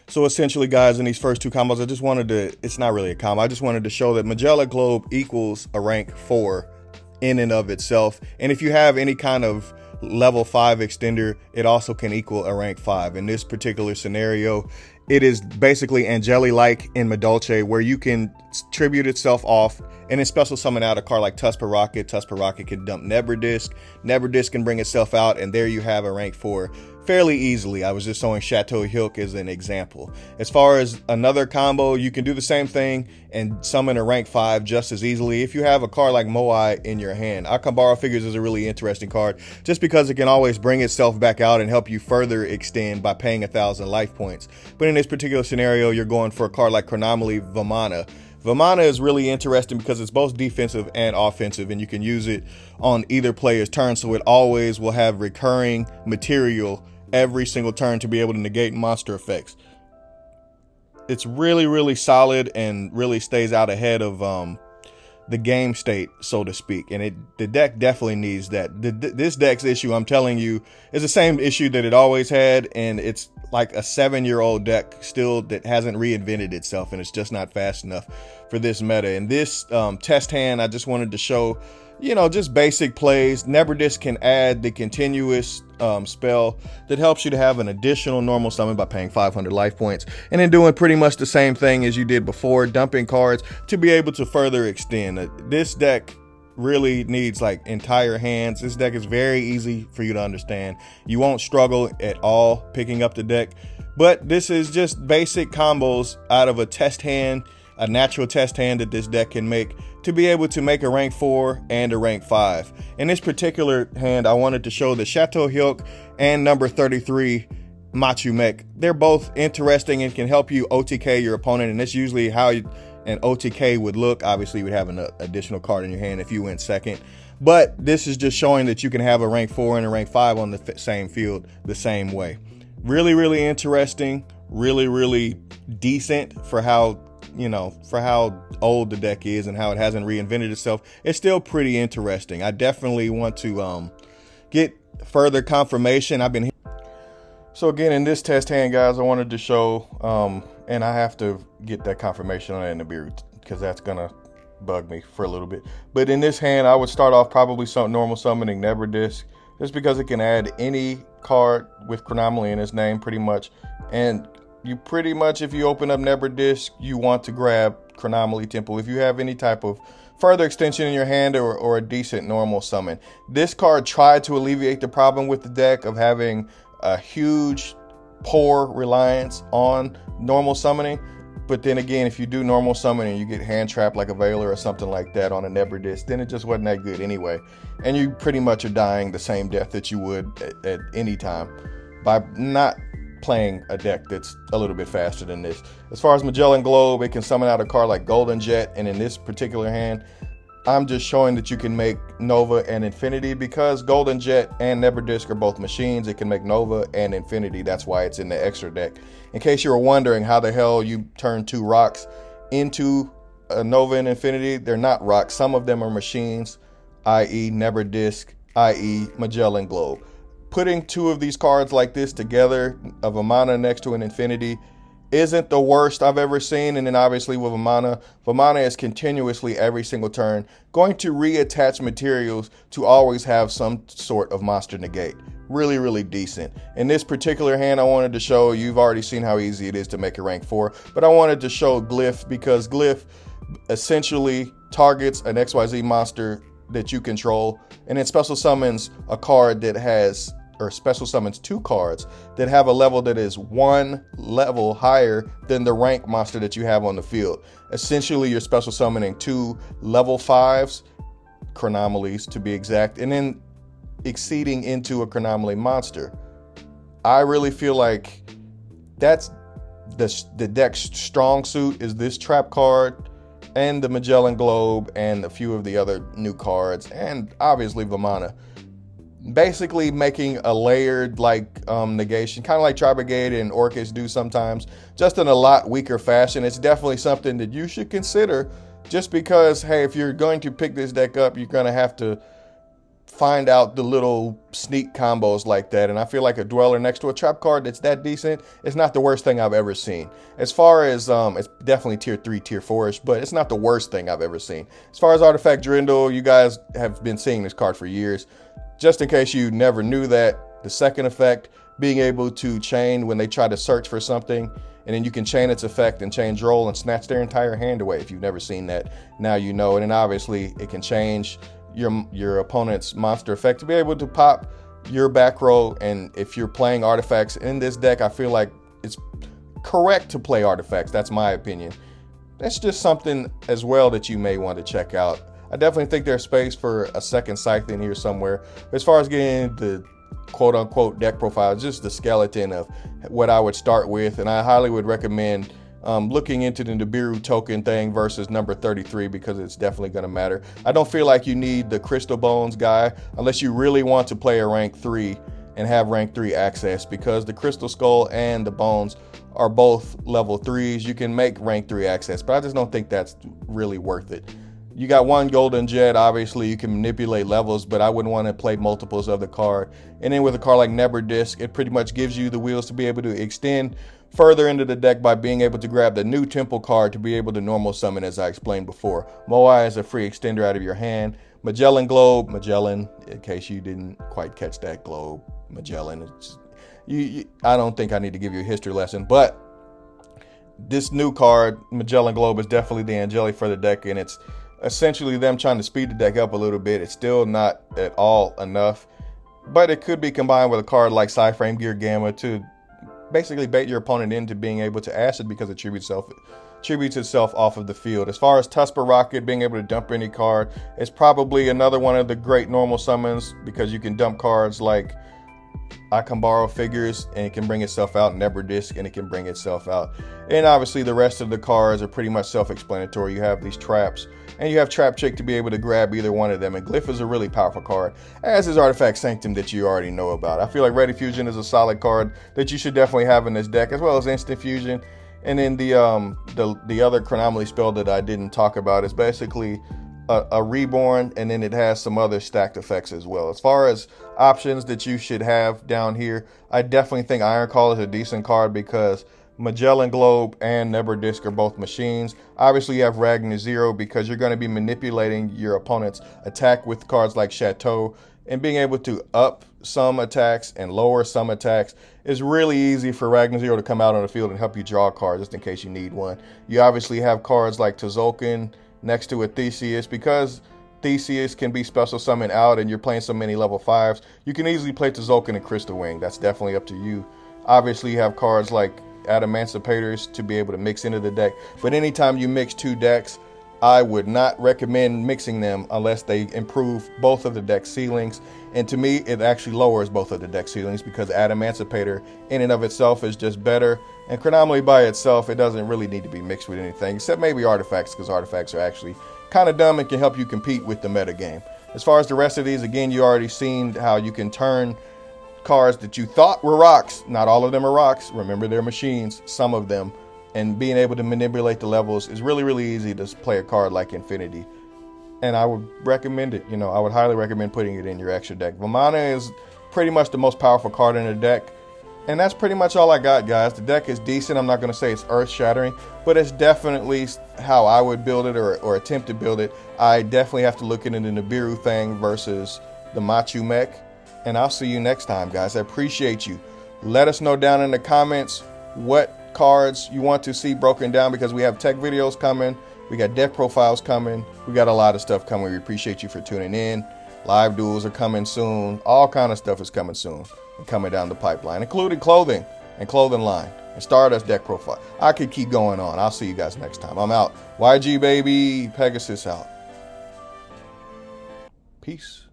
So essentially, guys, in these first two combos, it's not really a combo. I just wanted to show that Magellan Globe equals a rank 4 in and of itself. And if you have any kind of level 5 extender, it also can equal a rank 5. In this particular scenario, it is basically Angeli-like in Madolche, where you can tribute itself off and then special summon out a card like Tusper Rocket. Tusper Rocket can dump Nebrdisk. Nebrdisk can bring itself out, and there you have a rank 4 fairly easily. I was just showing Chateau Hilk as an example. As far as another combo, you can do the same thing and summon a rank 5 just as easily if you have a card like Moai in your hand. Akambaro Figures is a really interesting card just because it can always bring itself back out and help you further extend by paying 1,000 life points. But in this particular scenario, you're going for a card like Chronomaly Vamana. Vamana is really interesting because it's both defensive and offensive, and you can use it on either player's turn, so it always will have recurring material every single turn to be able to negate monster effects. It's really, really solid and really stays out ahead of the game state, so to speak. And the deck definitely needs that. This deck's issue, I'm telling you, is the same issue that it always had, and it's like a 7-year-old deck still that hasn't reinvented itself, and it's just not fast enough for this meta. In this test hand, I just wanted to show, just basic plays. Nebrdisk can add the continuous spell that helps you to have an additional normal summon by paying 500 life points, and then doing pretty much the same thing as you did before, dumping cards to be able to further extend. This deck really needs like entire hands. This deck is very easy for you to understand. You won't struggle at all picking up the deck, but this is just basic combos out of a test hand, a natural test hand that this deck can make to be able to make a rank 4 and a rank 5. In this particular hand, I wanted to show the Chateau Hilk and number 33 Machu Mech. They're both interesting and can help you OTK your opponent, and that's usually how an OTK would look. Obviously, you would have an additional card in your hand if you went second, but this is just showing that you can have a rank 4 and a rank 5 on the same field the same way. Really, really interesting, really, really decent for how old the deck is and how it hasn't reinvented itself. It's still pretty interesting. I definitely want to get further confirmation. So again, in this test hand, guys, I wanted to show, and I have to get that confirmation on that in the beard because that's gonna bug me for a little bit. But in this hand, I would start off probably normal summoning Nebrdisk, just because it can add any card with Chronomaly in its name pretty much. And you pretty much, if you open up Nebrdisk, you want to grab Chronomaly Temple if you have any type of further extension in your hand or a decent normal summon. This card tried to alleviate the problem with the deck of having a huge poor reliance on normal summoning, but then again, if you do normal summoning, you get hand trapped like a Veiler or something like that on a Nebrdisk, then it just wasn't that good anyway, and you pretty much are dying the same death that you would at any time by not playing a deck that's a little bit faster than this. As far as Magellan Globe, it can summon out a card like Golden Jet, and in this particular hand, I'm just showing that you can make Nova and Infinity because Golden Jet and Nebrdisk are both machines. It can make Nova and Infinity. That's why it's in the extra deck. In case you were wondering how the hell you turn 2 rocks into a Nova and Infinity, they're not rocks. Some of them are machines, i.e. Nebrdisk, i.e. Magellan Globe. Putting 2 of these cards like this together, of a mana next to an Infinity, isn't the worst I've ever seen. And then obviously with Vamana is continuously every single turn going to reattach materials to always have some sort of monster negate. Really, really decent. In this particular hand, I wanted to show, you've already seen how easy it is to make a rank 4, but I wanted to show Glyph because Glyph essentially targets an XYZ monster that you control, and it special summons a card that has, or special summons 2 cards that have a level that is 1 level higher than the rank monster that you have on the field. Essentially, you're special summoning 2 level 5s, Chronomalies to be exact, and then exceeding into a Chronomaly monster. I really feel like that's the deck's strong suit is this trap card and the Magellan Globe and a few of the other new cards, and obviously Vamana. Basically making a layered negation, kind of like Tri-Brigade and Orcus do sometimes, just in a lot weaker fashion. It's definitely something that you should consider, just because, hey, if you're going to pick this deck up, you're going to have to find out the little sneak combos like that. And I feel like a Dweller next to a trap card that's that decent, it's not the worst thing I've ever seen. As far as it's definitely tier 3, tier 4ish, but it's not the worst thing I've ever seen. As far as Artifact Durendal, you guys have been seeing this card for years. Just in case you never knew that, the second effect, being able to chain when they try to search for something, and then you can chain its effect and change roll and snatch their entire hand away. If you've never seen that, now you know. And then obviously it can change your opponent's monster effect to be able to pop your back row. And if you're playing artifacts in this deck, I feel like it's correct to play artifacts. That's my opinion. That's just something as well that you may want to check out. I definitely think there's space for a second Scythe in here somewhere. As far as getting the quote-unquote deck profile, just the skeleton of what I would start with, and I highly would recommend looking into the Nibiru token thing versus number 33, because it's definitely going to matter. I don't feel like you need the Crystal Bones guy unless you really want to play a rank 3 and have rank 3 access, because the Crystal Skull and the Bones are both level 3s. You can make rank 3 access, but I just don't think that's really worth it. You got one Golden Jet, obviously you can manipulate levels, but I wouldn't want to play multiples of the card. And then with a card like Neberdisc, it pretty much gives you the wheels to be able to extend further into the deck by being able to grab the new Temple card to be able to normal summon, as I explained before. Moai is a free extender out of your hand. Magellan Globe, Magellan, in case you didn't quite catch that, Globe, Magellan. I don't think I need to give you a history lesson, but this new card, Magellan Globe, is definitely the angelic for the deck, and it's essentially them trying to speed the deck up a little bit. It's still not at all enough, but it could be combined with a card like Psyframe Gear Gamma to basically bait your opponent into being able to acid, because it tributes itself off of the field. As far as Tusper Rocket, being able to dump any card, it's probably another one of the great normal summons, because you can dump cards like I Can Borrow Figures and it can bring itself out, Neberdisc and it can bring itself out. And obviously the rest of the cards are pretty much self-explanatory. You have these traps, and you have Trap Chick to be able to grab either one of them. And Glyph is a really powerful card, as is Artifact Sanctum that you already know about. I feel like Ready Fusion is a solid card that you should definitely have in this deck, as well as Instant Fusion. And then the other Chronomaly spell that I didn't talk about is basically a reborn, and then it has some other stacked effects as well. As far as options that you should have down here, I definitely think Iron Call is a decent card, because Magellan Globe and Neberdisc are both machines. Obviously you have Ragnar Zero, because you're going to be manipulating your opponent's attack with cards like Chateau, and being able to up some attacks and lower some attacks is really easy for Ragnar Zero to come out on the field and help you draw a card just in case you need one. You obviously have cards like Tzolk'in next to a Theseus, because Theseus can be special summoned out and you're playing so many level 5s. You can easily play Tzolk'in and Crystal Wing. That's definitely up to you. Obviously you have cards like Adamantipator's to be able to mix into the deck, but anytime you mix two decks, I would not recommend mixing them unless they improve both of the deck ceilings. And to me, it actually lowers both of the deck ceilings, because Adamantipator in and of itself is just better. And Chronomaly by itself, it doesn't really need to be mixed with anything, except maybe artifacts, because artifacts are actually kind of dumb and can help you compete with the meta game. As far as the rest of these, again, you already seen how you can turn cards that you thought were rocks. Not all of them are rocks. Remember, they're machines, some of them. And being able to manipulate the levels is really, really easy to play a card like Infinity. And I would recommend it. You know, I would highly recommend putting it in your extra deck. Vamana is pretty much the most powerful card in the deck. And that's pretty much all I got, guys. The deck is decent. I'm not going to say it's earth-shattering, but it's definitely how I would build it, or attempt to build it. I definitely have to look into the Nibiru thing versus the Machu mech. And I'll see you next time, guys. I appreciate you. Let us know down in the comments what cards you want to see broken down, because we have tech videos coming, we got deck profiles coming, we got a lot of stuff coming. We appreciate you for tuning in. Live duels are coming soon. All kind of stuff is coming soon and coming down the pipeline, including clothing and clothing line and Stardust deck profile. I could keep going on. I'll see you guys next time. I'm out. YG baby, Pegasus out. Peace.